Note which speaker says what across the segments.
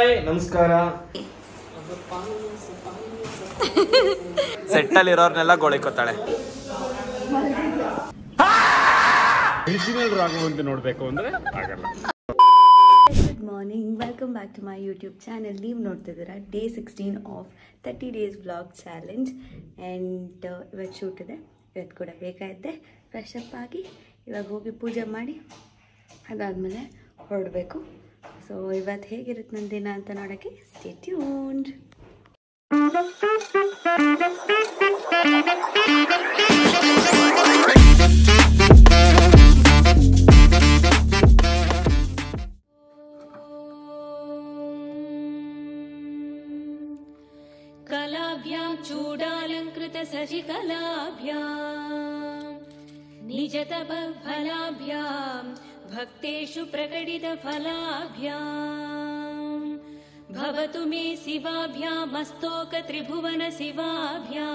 Speaker 1: Hi ನಮಸ್ಕಾರ. ಸೆಟ್ಟಲ್ಲಿ ಇರೋರ್ನೆಲ್ಲ ಗೋಳಿಕೋತಾಳೆ. ನೋಡ್ಬೇಕು ಅಂದ್ರೆ ಆಗಲ್ಲ.
Speaker 2: Good morning, welcome back to my YouTube channel. ನೀವು ನೋಡ್ತಿದ್ದೀರಾ day 16 of 30 days vlog challenge. And ಇವತ್ತು ಶೂಟ್ ಇದೆ. ಇವತ್ತು ಕೂಡ ಬೇಕಾಯಿದ್ದೆ ಫ್ರೆಶ್ ಅಪ್ ಆಗಿ ಇವಾಗ ಹೋಗಿ ಪೂಜೆ ಮಾಡಿ ಅದಾದಮೇಲೆ ಹೊರಡಬೇಕು. ಸೊ ಇವತ್ತು ಹೇಗಿರುತ್ತೆ ನನ್ನ ದಿನ ಅಂತ ನೋಡೋಕ್ಕೆ ಸ್ಟೇ ಟ್ಯೂನ್ಡ್.
Speaker 3: कलाभ्यां चूडालंकृत सजिकलाभ्यां निजतपफलाभ्यां भक्तेषु प्रकटितफलाभ्यां भवतु मे शिवाभ्यां मस्तोक त्रिभुवन शिवाभ्यां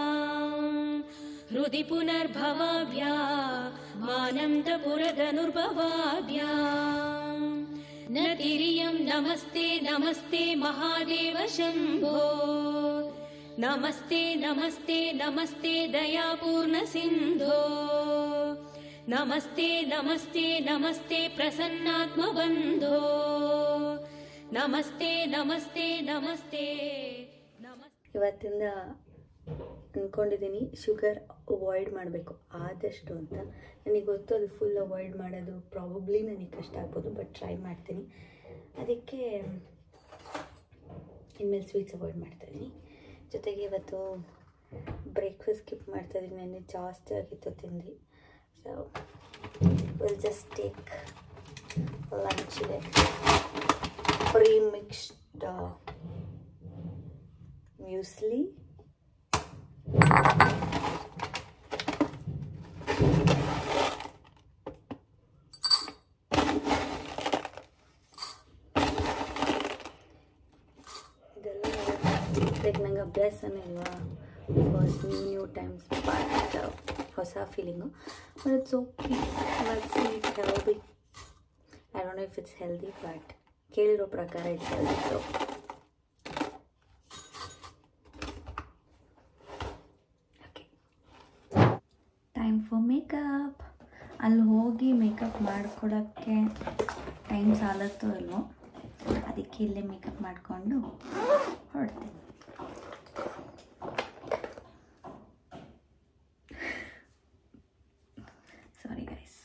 Speaker 3: हृदि पुनर्भवाभ्यां मानन्दपुरधनुर्भवाभ्यां नतिरियं नमस्ते नमस्ते महादेव शंभो नमस्ते नमस्ते नमस्ते दयापूर्ण सिंधो नमस्ते नमस्ते नमस्ते प्रसन्नात्म बंधो नमस्ते नमस्ते नमस्ते नमस्ते.
Speaker 2: ಇವತ್ತಿಂದ ಅಂದ್ಕೊಂಡಿದ್ದೀನಿ ಶುಗರ್ ಅವಾಯ್ಡ್ ಮಾಡಬೇಕು ಆದಷ್ಟು ಅಂತ. ನನಗೆ ಗೊತ್ತು ಅದು ಫುಲ್ ಅವಾಯ್ಡ್ ಮಾಡೋದು ಪ್ರಾಬಬ್ಲಿ ನನಗೆ ಕಷ್ಟ ಆಗ್ಬೋದು, ಬಟ್ ಟ್ರೈ ಮಾಡ್ತೀನಿ. ಅದಕ್ಕೆ ಇನ್ಮೇಲೆ ಸ್ವೀಟ್ಸ್ ಅವಾಯ್ಡ್ ಮಾಡ್ತಾಯಿದ್ದೀನಿ. ಜೊತೆಗೆ ಇವತ್ತು ಬ್ರೇಕ್ಫಾಸ್ಟ್ ಸ್ಕಿಪ್ ಮಾಡ್ತಾಯಿದ್ದೀನಿ. ನೆನ್ನೆ ಜಾಸ್ತಿ ಆಗಿತ್ತು ತಿಂದು. So will just take lunch ಇದೆ. ಪ್ರೀ ಮಿಕ್ಸ್ಡ್ ಮ್ಯೂಸ್ಲಿ, ಲೈಕ್ ನಂಗೆ ಅಭ್ಯಾಸನೇ ಇಲ್ವಾ, ಫಸ್ಟ್ ನ್ಯೂ ಟೈಮ್ಸ್, ಬಟ್ ಹೊಸ feeling. But it's okay. It's healthy. I don't know if it's healthy, but ಕೇಳಿರೋ ಪ್ರಕಾರ it's healthy. So okay, time for makeup. ಅಲ್ಲಿ ಹೋಗಿ makeup ಮಾಡ್ಕೊಡೋಕ್ಕೆ time ಸಾಲತ್ತೋ ಇಲ್ವೋ, ಅದಕ್ಕೆ ಇಲ್ಲೇ ಮೇಕಪ್ ಮಾಡಿಕೊಂಡು ಹೊರಡ್ತೀನಿ. ಸಾರಿ ಗೈಸ್,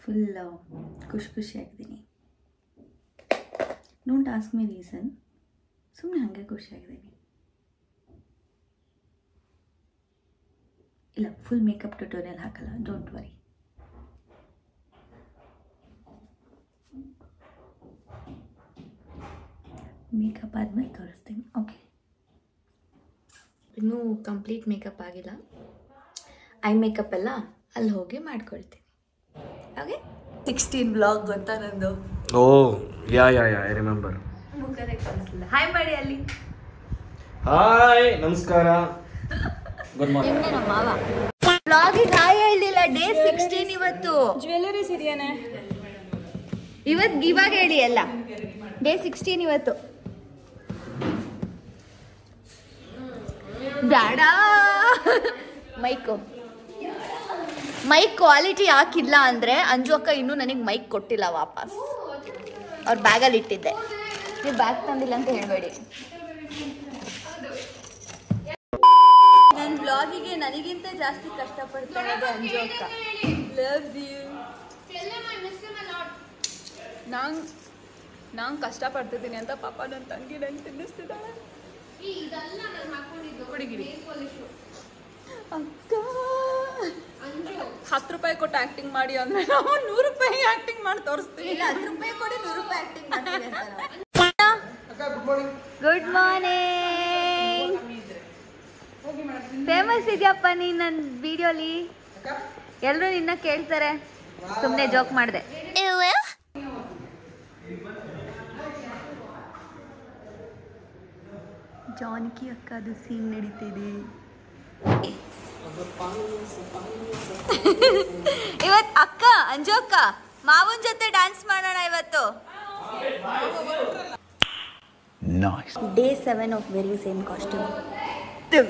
Speaker 2: ಫುಲ್ ಖುಷಿಯಾಗಿದ್ದೀನಿ. ಡೋಂಟ್ ಆಸ್ಕ್ ಮೀ ರೀಸನ್, ಸುಮ್ಮನೆ ಹಾಗೆ ಖುಷಿಯಾಗಿದ್ದೀನಿ. ಇಲ್ಲ, ಫುಲ್ ಮೇಕಪ್ ಟ್ಯುಟೋರಿಯಲ್ ಹಾಕಲ್ಲ, ಡೋಂಟ್ ವರಿ. ಮೇಕಪ್ ಆದ್ಮೇಲೆ ತೋರಿಸ್ತೀನಿ. ಓಕೆ, ಇನ್ನೂ ಕಂಪ್ಲೀಟ್ ಮೇಕಪ್ ಆಗಿಲ್ಲ. ಐ ಮೇಕಪ್ ಎಲ್ಲ ಅಲ್ಲಿ ಹೋಗಿ ಮಾಡ್ಕೊಳ್ತೀನಿ. ಓಕೆ, 16 ಬ್ಲಾಗ್ ಗೊತ್ತಾ ನಂದು?
Speaker 1: Oh yeah I remember.
Speaker 2: ಮುಖನೇ ಕಾಣಿಸಲಿಲ್ಲ. ಹಾಯ್ ಮಾಡಿ ಅಲ್ಲಿ.
Speaker 1: ಹಾಯ್ ನಮಸ್ಕಾರ. Good morning.
Speaker 2: ನಮ್ಮ ಮಾವ ಬ್ಲಾಗಿಗೆ ಹಾಯ್ ಹೇಳಿಲ್ಲ. ಡೇ 16 ಇವತ್ತು.
Speaker 3: ಜ್ಯುವೆಲರೀಸ್ ಇದೆಯೇನೆ
Speaker 2: ಇವತ್ತು ಇವಾಗ ಹೇಳಿ ಎಲ್ಲ. ಡೇ 16 ಇವತ್ತು. ಬೇಡ, ಮೈಕ್ ಕ್ವಾಲಿಟಿ ಯಾಕಿಲ್ಲ ಅಂದರೆ ಅಂಜು ಅಕ್ಕ ಇನ್ನೂ ನನಗೆ ಮೈಕ್ ಕೊಟ್ಟಿಲ್ಲ ವಾಪಸ್. ಅವ್ರ ಬ್ಯಾಗಲ್ಲಿ ಇಟ್ಟಿದ್ದೆ. ನೀವು ಬ್ಯಾಗ್ ತಂದಿಲ್ಲ ಅಂತ ಹೇಳಬೇಡಿ. ನನ್ನ ಬ್ಲಾಗಿಗೆ ನನಗಿಂತ ಜಾಸ್ತಿ ಕಷ್ಟಪಡ್ತಾ ಇದೆ ಅಂಜು ಅಕ್ಕ. Loves you.
Speaker 4: ನಾನು ಕಷ್ಟಪಡ್ತಿದ್ದೀನಿ ಅಂತ ಪಾಪ ನನ್ನ ತಂಗಿ ನಂಗೆ ತಿನ್ನಿಸ್ತಿದ್ದಾಳೆ.
Speaker 2: ಅಕ್ಕ
Speaker 4: 10 ರೂಪಾಯಿ ಕೊಟ್ಟು ಆ್ಯಕ್ಟಿಂಗ್ ಮಾಡಿ ಅಂದರೆ ನಾವು 100 ರೂಪಾಯಿ ಆ್ಯಕ್ಟಿಂಗ್ ಮಾಡಿ ತೋರಿಸ್ತೀವಿ.
Speaker 2: 10 ರೂಪಾಯಿ ಕೊಡಿ 100 ರೂಪಾಯಿ ಆ್ಯಕ್ಟಿಂಗ್ ಮಾಡ್ತೀವಿ. Good morning. ಫೇಮಸ್ ಇದೆಯಪ್ಪ ನೀನು ನನ್ನ ವಿಡಿಯೋಲಿ. ಎಲ್ಲರೂ ನಿನ್ನ ಕೇಳ್ತಾರೆ. ಸುಮ್ಮನೆ ಜೋಕ್ ಮಾಡಿದೆ. ಜಾನಕಿ ಅಕ್ಕದು ಸೀನ್ ನಡೀತಿದೆ. ಇವತ್ತು ಅಕ್ಕ ಅಂಜು ಅಕ್ಕ ಮಾವನ್ ಜೊತೆ ಡ್ಯಾನ್ಸ್ ಮಾಡೋಣ ಇವತ್ತು. Day 7 of wearing same costume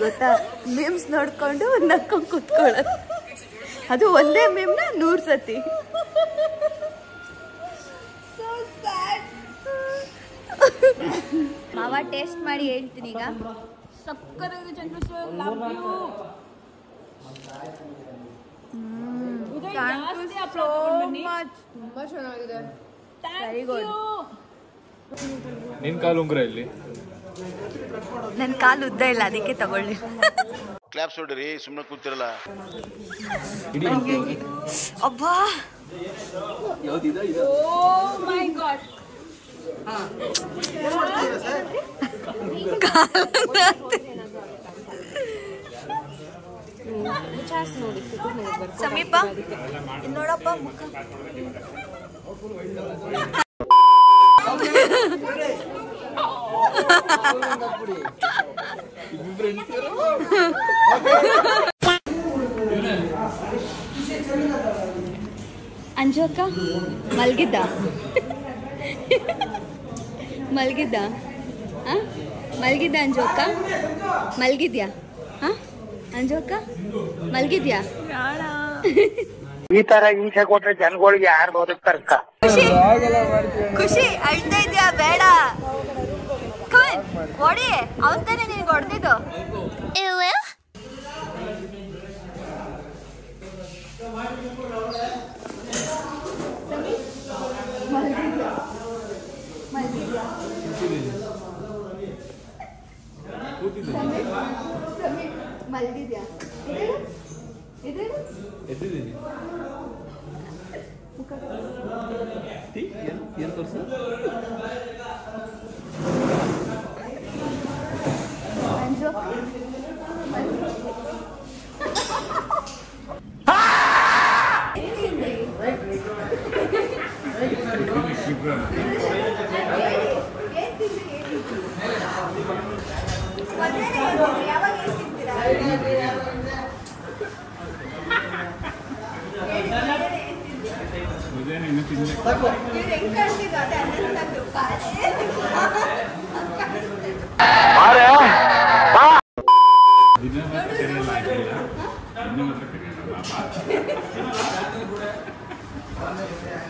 Speaker 2: ಗೊತ್ತಾ. ಮೇಮ್ಸ್ ನೋಡ್ಕೊಂಡು ನಕ್ಕೊಂಡು ಕೂತ್ಕೊಳ್ಳೋದು, ಅದು ಒಂದೇ ಮೇಮ್ನ 100 ಸತಿ. ಮಾವ ಟೇಸ್ಟ್ ಮಾಡಿ ಹೇಳ್ತೀನಿ ಈಗ.
Speaker 4: ಸಕ್ಕತ್ತಾಗಿದೆ ಚಂದ್ರು ಸರ್, ಲವ್ ಯು. ತುಂಬಾ ಚೆನ್ನಾಗಿದೆ.
Speaker 2: Very good.
Speaker 1: ನಿನ್ ಕಾಲು ಉಂಗ್ರ ಇಲ್ಲಿ
Speaker 2: ನನ್ನ ಕಾಲು ಉದ್ದ ಇಲ್ಲ, ಅದಕ್ಕೆ ತಗೊಳ್ಳಿ.
Speaker 5: ಕ್ಲಾಪ್ಸ್ ಹೊಡ್ರಿ, ಸುಮ್ಮನೆ ಕೂತಿರಲ್ಲ.
Speaker 2: ಅಬ್ಬಾ
Speaker 4: ಓ ಮೈ ಗಾಡ್.
Speaker 2: ಸಮೀಪ ನೋಡಪ್ಪ ಮುಖ. ಅಂಜು ಅಕ್ಕ ಮಲ್ಗಿದ್ದ ಮಲ್ಗಿದ್ದ ಮಲ್ಗಿದ್ದ ಅಂಜು ಅಕ್ಕ ಮಲ್ಗಿದ್ಯಾ? ಅಂಜು ಅಕ್ಕ ಮಲ್ಗಿದ್ಯಾ?
Speaker 6: ಈ ತರ ಹಿಂಸೆ ಕೊಟ್ರೆ ಜನಗಳಿಗೆ ಯಾರು ಬದುಕ್ತಾರಕ್ಕ?
Speaker 2: ಖುಷಿ ಅಳ್ತಾ ಇದ್ಯಾ? ಬೇಡ ಹೊಡಿ, ಅವನ್ ತಾನೇ ನಿನ್ಗೆ ಹೊಡೆದಿದ್ದು. ಮಲ್ಗಿದ್ಯಾ?
Speaker 1: ಎದ್ದಿದ್ದೀನಿ ಏನ್ ತೋರ್ಸು.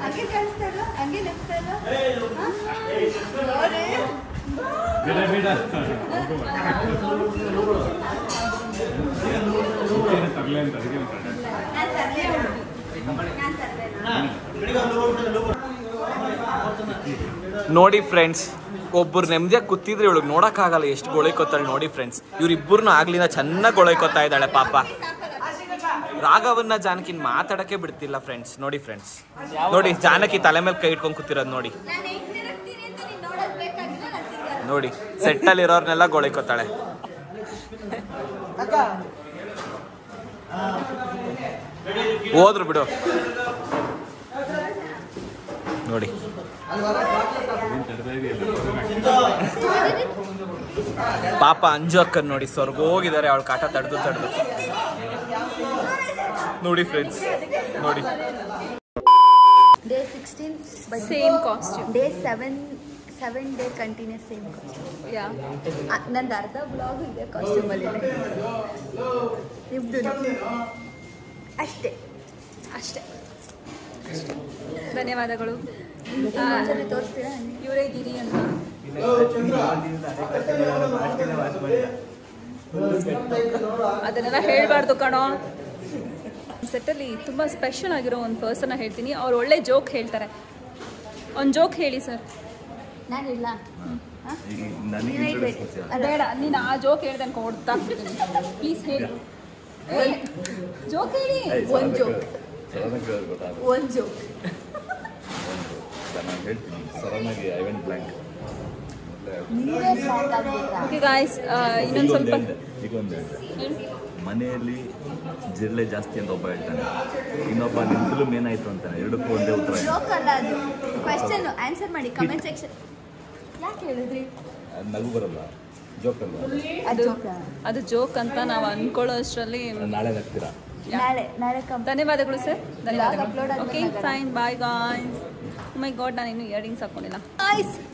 Speaker 2: ಹಂಗೆ ಕಾಣಿಸ್ತಾರ, ಹಂಗೆ ನಗ್ತಾರ.
Speaker 1: ನೋಡಿ ಫ್ರೆಂಡ್ಸ್, ಒಬ್ಬರು ನೆಮ್ಮದಿಯಾಗಿ ಕೂತಿದ್ರೆ ಇವಳಿಗೆ ನೋಡೋಕ್ಕಾಗಲ್ಲ, ಎಷ್ಟು ಗೊಳೈಕೋತಾಳೆ ನೋಡಿ ಫ್ರೆಂಡ್ಸ್. ಇವ್ರಿಬ್ಬರನ್ನು ಆಗ್ಲಿಂದ ಚೆನ್ನಾಗಿ ಗೊಳೈಕೋತಾ ಇದ್ದಾಳೆ ಪಾಪ. ರಾಘವನ್ನ ಜಾನಕಿನ್ ಮಾತಾಡಕ್ಕೆ ಬಿಡ್ತಿಲ್ಲ ಫ್ರೆಂಡ್ಸ್. ನೋಡಿ ಫ್ರೆಂಡ್ಸ್, ನೋಡಿ ಜಾನಕಿ ತಲೆ ಮೇಲೆ ಕೈ ಇಟ್ಕೊಂಡು ಕೂತಿರೋದು ನೋಡಿ. ನೋಡಿ ಸೆಟ್ಟಲ್ಲಿ ಇರೋರ್ನೆಲ್ಲ ಗೊಳೈಕೋತಾಳೆ. ಹೋದ್ರು ಬಿಡು. ನೋಡಿ ಪಾಪ ಅಂಜು ಅಕ್ಕನ್ ನೋಡಿ ಸ್ವರ್ಗ ಹೋಗಿದ್ದಾರೆ, ಅವಳು ಕಾಟ ತಡೆದು ತಡೆದು. ನೋಡಿ ಫ್ರೆಂಡ್ಸ್, ನೋಡಿ
Speaker 2: day 16
Speaker 4: same costume.
Speaker 2: Day 7 day continues same costume.
Speaker 4: Yeah,
Speaker 2: ನಂದು ಅರ್ಧ ಬ್ಲಾಗ್ ಇದೆ ಕಾಸ್ಟ್ಯೂಮಲ್ಲಿದೆ. ನಿಮ್ದು ಅಷ್ಟೇ
Speaker 4: ಅಷ್ಟೇ. ಧನ್ಯವಾದಗಳು.
Speaker 2: ಇನ್ನೊಂದ್ಸರಿ ತೋರಿಸ್ತೀರಾ?
Speaker 4: ಇವರೇ ಗಿರಿ ಅಂತ. ಅದನ್ನೆಲ್ಲ ಹೇಳ್ಬಾರ್ದು ಕಣೋ. ಸೆಟ್ಟಲ್ಲಿ ತುಂಬ ಸ್ಪೆಷಲ್ ಆಗಿರೋ ಒಂದು ಪರ್ಸನ್ನ ಹೇಳ್ತೀನಿ. ಅವ್ರು ಒಳ್ಳೆ ಜೋಕ್ ಹೇಳ್ತಾರೆ. ಒಂದು ಜೋಕ್ ಹೇಳಿ ಸರ್.
Speaker 2: ನಾನಿಲ್ಲ
Speaker 4: ಬೇಡ, ನೀನು ಆ ಜೋಕ್ ಹೇಳ್ದೆ ಅನ್ಕೊ ಹೊಡ್ತಾ ಪ್ಲೀಸ್ ಹೇಳಿ. ಜೋಕ್ ಹೇಳಿ.
Speaker 2: ಒಂದು ಜೋಕ್.
Speaker 7: ನಾನು ಹೇಳ್ತೀನಿ ಸಡನ್ನಾಗಿ I went blank.
Speaker 4: Okay guys, ಇನ್ನೊಂದು ಸ್ವಲ್ಪ
Speaker 7: ಈಗೊಂದು ಮನೆಯಲ್ಲಿ ಜಿರಳೆ ಜಾಸ್ತಿ ಅಂತ ಒಬ್ಬ ಹೇಳ್ತಾನೆ, ಇನ್ನೊಬ್ಬ ನಿಮ್ಮ ಫಿಲ್ಮ್ ಏನಾಯ್ತು ಅಂತಾನೆ. ಎರಡಕ್ಕೂ ಒಂದೇ ಉತ್ತರ.
Speaker 2: ಜೋಕ್ ಅಲ್ಲ ಅದು, ಕ್ವೆಶ್ಚನ್ ಆನ್ಸರ್ ಮಾಡಿ ಕಮೆಂಟ್ ಸೆಕ್ಷನ್. ಯಾಕೆ ಹೇಳಿದ್ರಿ?
Speaker 7: ನಗು ಬರಲ್ಲ, ಜೋಕ್ ಅಲ್ವಾ?
Speaker 4: ಅದು ಜೋಕ್ ಅಂತ ನಾವು ಅನ್ಕೊಳ್ಳೋ ಅಷ್ಟರಲ್ಲಿ
Speaker 7: ನಾಳೆ ನಗ್ತೀರಾ?
Speaker 2: ನಾಳೆ
Speaker 4: ಧನ್ಯವಾದಗಳು ಸರ್. ಧನ್ಯವಾದಗಳು. Okay fine, bye guys. My god ನಾನು ಇನ್ನೂ ಇಯರಿಂಗ್ಸ್ ಹಾಕೊಂಡಿಲ್ಲ.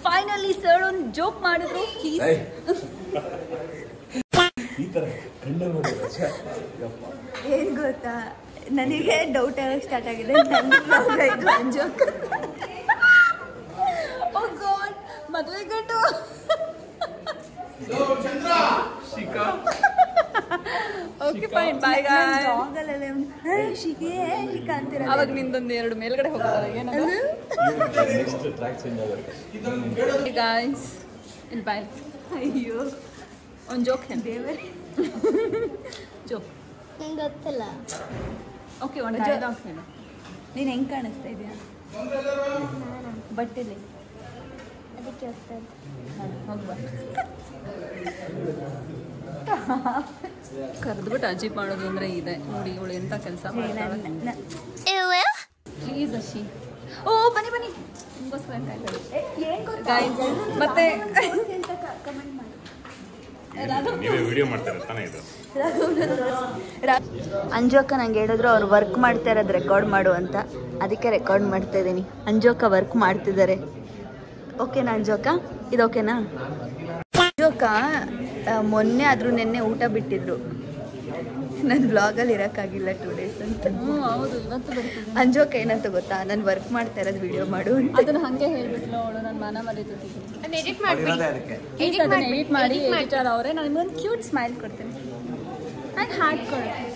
Speaker 4: ಫೈನಲಿ ಸರ್ ಒಂದು ಜೋಕ್ ಮಾಡಿದ್ರು.
Speaker 2: ಏನು ಗೊತ್ತಾ, ನನಗೆ ಡೌಟ್ ಆಗಕ್ಕೆ ಸ್ಟಾರ್ಟ್ ಆಗಿದೆ. ಜೋಕ್
Speaker 4: ಓ ಗಾಡ್, ಮದುವೆ ಗಂಟು. Okay fine, by guys. ಅವಾಗ ನಿಂದೊಂದು 2 ಮೇಲ್ಗಡೆ ಹೋಗ್ತಾರೆ. ಏನದು ಗಾಯ್ಸ್ ಇಲ್ಲಿ ಬಾಯ್. ಅಯ್ಯೋ ಒಂದು ಜೋಕ್ ದೇವರೇ. ಜೋಕ್
Speaker 8: ನಂಗೆ ಗೊತ್ತಿಲ್ಲ.
Speaker 4: ಓಕೆ ಒಂದು ಡೈಲಾಗ್ ಹೇಳು.
Speaker 2: ನೀನು ಹೆಂಗೆ ಕಾಣಿಸ್ತಾ ಇದೆಯಾ ಬಟ್ಟೆಲಿ?
Speaker 8: ಅದಕ್ಕೆ ಹೋಗ್ತದೆ.
Speaker 4: ಹೋಗ್ಬಾ. ಕರೆದ್ಬಿಟ್ಟು ಅಜೀಬ್ ಮಾಡೋದು ಅಂದರೆ ಇದೆ ನೋಡಿ. ಇವಳು ಎಂಥ ಕೆಲಸ ಮಾಡ್ತಾಳೆ. ಪ್ಲೀಸ್ ಅಶಿ. ಓ ಬನ್ನಿ ಬನ್ನಿ, ನಿಮಗೋಸ್ಕರ ಗೈಸ್. ಮತ್ತೆ
Speaker 2: ಕಮೆಂಟ್ ಮಾಡಿ. ಅಂಜು ಅಕ್ಕ ನಂಗೆ ಹೇಳಿದ್ರು ಅವ್ರು ವರ್ಕ್ ಮಾಡ್ತಾ ಇರೋದು ರೆಕಾರ್ಡ್ ಮಾಡು ಅಂತ, ಅದಕ್ಕೆ ರೆಕಾರ್ಡ್ ಮಾಡ್ತಾ ಇದ್ದೀನಿ. ಅಂಜು ಅಕ್ಕ ವರ್ಕ್ ಮಾಡ್ತಿದ್ದಾರೆ. ಓಕೆನಾ ಅಂಜು ಅಕ್ಕ? ಇದು ಓಕೆನಾ? ಅಂಜು ಅಕ್ಕ ಮೊನ್ನೆ ಆದರೂ ನೆನ್ನೆ ಊಟ ಬಿಟ್ಟಿದ್ರು. ನನ್ನ ಬ್ಲಾಗಲ್ಲಿ ಇರೋಕ್ಕಾಗಿಲ್ಲ 2 days ಅಂತ.
Speaker 4: ಹೌದು, ಇವತ್ತು ಬರ್ತೀನಿ.
Speaker 2: ಅಂಜು ಅಕ್ಕ ಏನಂತ ಗೊತ್ತಾ, ನಾನು ವರ್ಕ್ ಮಾಡ್ತಾ ಇರೋದು ವಿಡಿಯೋ ಮಾಡು ಅಂತ.
Speaker 4: ಅದನ್ನು ಹಾಗೆ ಹೇಳ್ಬಿಟ್ಲು ಅವಳು. ನಾನು ಮಾನ ಮರೀತಿದ್ದೀನಿ.
Speaker 3: ಎಡಿಟ್ ಮಾಡ್ಬಿಡಿ.
Speaker 4: ಅದನ್ನು ಎಡಿಟ್ ಮಾಡಿ ಎಡಿಟರ್ ಅವರೇ ನಾನು ನಿಮ್ಗೊಂದು ಕ್ಯೂಟ್ ಸ್ಮೈಲ್ ಕೊಡ್ತೀನಿ ಆ್ಯಂಡ್ ಹಾರ್ಟ್ ಕೊಡ್ತೀನಿ.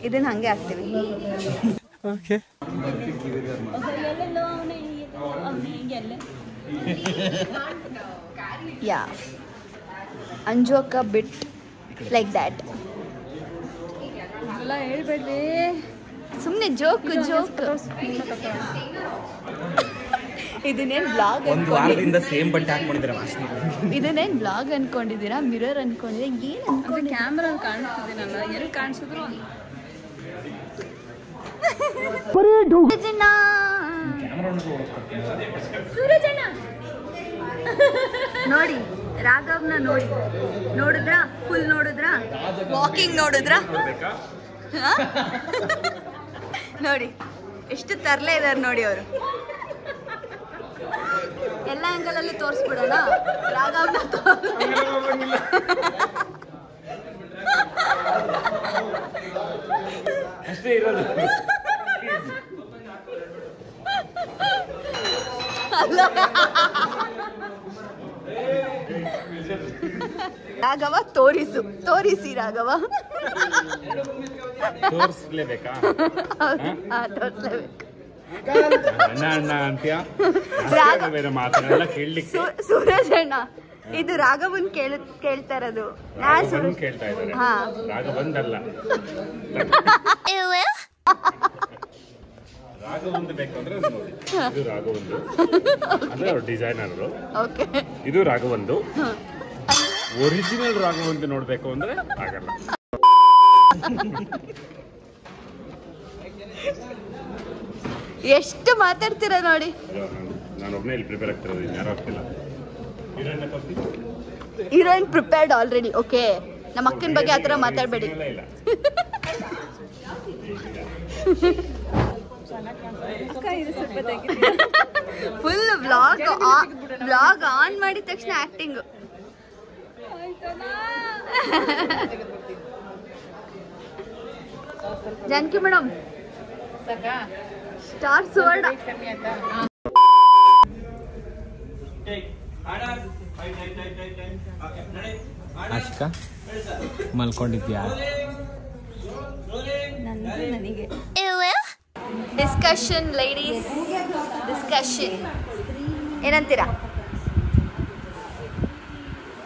Speaker 2: ಇದನ್ನು ಹಾಗೆ ಹಾಕ್ತೀವಿ.
Speaker 4: ಎಲ್ಲೆಲ್ಲೋ ಅವನೇ ಎಲ್ಲೇ.
Speaker 2: ಯಾ, ಅಂಜು ಅಕ್ಕ ಬಿಟ್ ಲೈಕ್ ದ್ಯಾಟ್.
Speaker 4: ಎಲ್ಲ ಹೇಳ್ಬೇಡ್ರಿ,
Speaker 2: ಸುಮ್ಮನೆ ಜೋಕ್ ಜೋಕ್. ಇದನ್ನೇನು ಬ್ಲಾಗ್
Speaker 1: ಸೇಮ್ ಬಟ್ಟೆ ಹಾಕೊಂಡಿದ್ದೀರಾ?
Speaker 2: ಇದನ್ನೇನು ಬ್ಲಾಗ್ ಅನ್ಕೊಂಡಿದ್ದೀರಾ? ಮಿರರ್ ಅನ್ಕೊಂಡಿದ್ದೀರಾ? ಏನು ಅನ್ಕೊಂಡು?
Speaker 4: ಕ್ಯಾಮ್ರಲ್ಲಿ ಕಾಣಿಸ್ತಿದ್ದೀನಲ್ಲ, ಎಲ್ಲಿ ಕಾಣಿಸಿದ್ರು
Speaker 2: ಸೂರಜಣ್ಣ ನೋಡಿ, ರಾಘವ್ನ ನೋಡಿ, ನೋಡಿದ್ರ? ಫುಲ್ ನೋಡಿದ್ರ? ವಾಕಿಂಗ್ ನೋಡಿದ್ರ? ನೋಡಿ ಎಷ್ಟು ತರಲೆ ಇದಾರೆ ನೋಡಿ ಅವರು. ಎಲ್ಲ ಆಂಗಲಲ್ಲಿ ತೋರಿಸ್ಬಿಡೋಣ ರಾಘವ್ನ.
Speaker 1: ಅಷ್ಟೇ ಇರೋದು.
Speaker 2: ರಾಘವ ತೋರಿಸಿ ರಾಘವ.
Speaker 9: ತೋರಿಸ್ಲೇಬೇಕಾ?
Speaker 2: ತೋರಿಸ್ಲೇಬೇಕು.
Speaker 9: ಅಣ್ಣ ಅಣ್ಣ ಅಂತ್ಯ ಮಾತಾಡಲ್ಲ ಕೇಳಲಿಕ್ಕೆ.
Speaker 2: ಸೂರಜ್ ಅಣ್ಣ, ಇದು ರಾಘವನ್ ಕೇಳ್ತಾ ಇರೋದು.
Speaker 9: ಕೇಳ್ತಾ ಇದ್ದಾರೆ. ರಾಘವಂದಲ್ಲ, ರಾಘವಂದ್ ಬೇಕು ಅಂದ್ರೆ ನೋಡಿ. ಇದು ರಾಘವಂದು ಅಂದ್ರೆ ಡಿಸೈನರ್. ಇದು ರಾಘವಂದು. ಒರಿಜಿನಲ್ ರಾಘವಂದು ನೋಡ್ಬೇಕು ಅಂದ್ರೆ ಆಗಲ್ಲ.
Speaker 2: ಎಷ್ಟು ಮಾತಾಡ್ತೀರಾ ನೋಡಿ.
Speaker 9: ನಾನು ಒಬ್ಬನೇ ಇಲ್ಲಿ ಪ್ರಿಪೇರ್ ಆಗ್ತಿರೋದು, ಯಾರು ಆಗ್ತಿಲ್ಲ.
Speaker 2: Heroine prepared already. ಓಕೆ, ನಮ್ಮ ಅಕ್ಕನ ಬಗ್ಗೆ ಆ ಥರ ಮಾತಾಡಬೇಡಿ. ಫುಲ್ ವ್ಲಾಗ್ ಆನ್ ಮಾಡಿದ ತಕ್ಷಣ acting. Janaki madam, star Suvarna.
Speaker 1: Ashika ಮಲ್ಕೊಂಡಿದ್ಯಾ?
Speaker 2: ನನಗೆ ಡಿಸ್ಕಷನ್ ಲೇಡೀಸ್, ಡಿಸ್ಕಷನ್. ಏನಂತೀರಾ?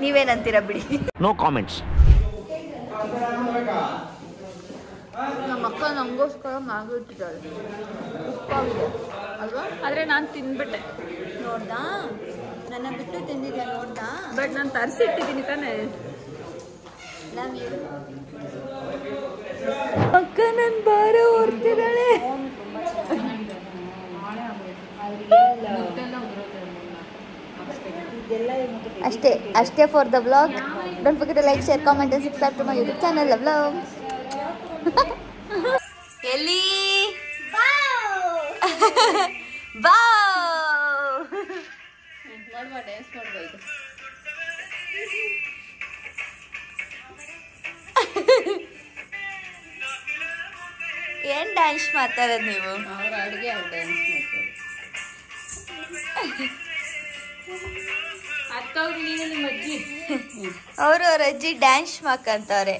Speaker 2: ನೀವೇನಂತೀರಾ ಬಿಡಿ.
Speaker 6: No comments.
Speaker 2: ನಮ್ಮ ಅಕ್ಕ ನಂಗೋಸ್ಕರ ಮಾಡಿಟ್ಟಿದ್ದಾಳೆ, ಉಪ್ಪಾಗಿದೆ ಅಲ್ವಾ?
Speaker 4: ಆದರೆ ನಾನು ತಿಂದ್ಬಿಟ್ಟೆ.
Speaker 2: ನೋಡ್ದಾ, ನನ್ನ ಬಿಟ್ಟು ತಿಂದಿದ್ಯಾ? ನೋಡ್ದಾ?
Speaker 4: ಬಟ್ ನಾನು ತರಿಸಿಟ್ಟಿದ್ದೀನಿ ತಾನೇ.
Speaker 2: ಲವ್ ಯು ಅಕ್ಕ. ನನ್ನ ಬಾರ ಹೊರ್ತಿದ್ದಾಳೆ. ಅಷ್ಟೇ for the vlog. Don't forget to like, share, comment and subscribe to my YouTube channel love love. ಎಲ್ಲಿ ಬಾ
Speaker 4: ನೋಡ್ಬಾ ಡ್ಯಾನ್ಸ್ ನೋಡ್ಬಾ ಇದು
Speaker 2: ಏನ್ ಡ್ಯಾನ್ಸ್ ಮಾಡ್ತಾರದ್ ನೀವು?
Speaker 4: ಅವ್ರ ಅಡುಗೆ ಅವ್ರು ಡ್ಯಾನ್ಸ್ ಮಾಡ್ತಾರೆ.
Speaker 2: ಅವರು ಅವ್ರ ಅಜ್ಜಿ ಡ್ಯಾನ್ಸ್ ಮಾಡ್ಕಂತವ್ರೆ.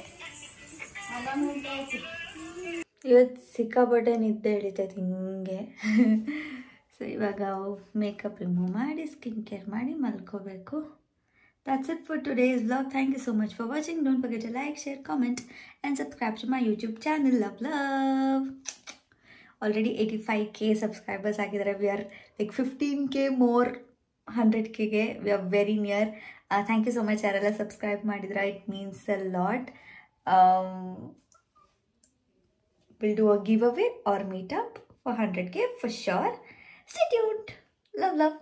Speaker 2: ಇವತ್ತು ಸಿಕ್ಕಾಪಟ್ಟೆ ನಿದ್ದೆ ಹಿಡಿತೈತೆ ಹಿಂಗೆ. ಸೊ ಇವಾಗ ಮೇಕಪ್ ರಿಮೂವ್ ಮಾಡಿ ಸ್ಕಿನ್ ಕೇರ್ ಮಾಡಿ ಮಲ್ಕೋಬೇಕು. That's it for today's vlog. Thank you so much for watching. Don't forget to like, share, comment and subscribe to my YouTube channel. Love. Already 85k subscribers agidare. We are like 15k more 100k ge. We are very near. Thank you so much yarella subscribe madidra. It means a lot. We'll do a giveaway or meetup for 100k for sure. Stay tuned. Love.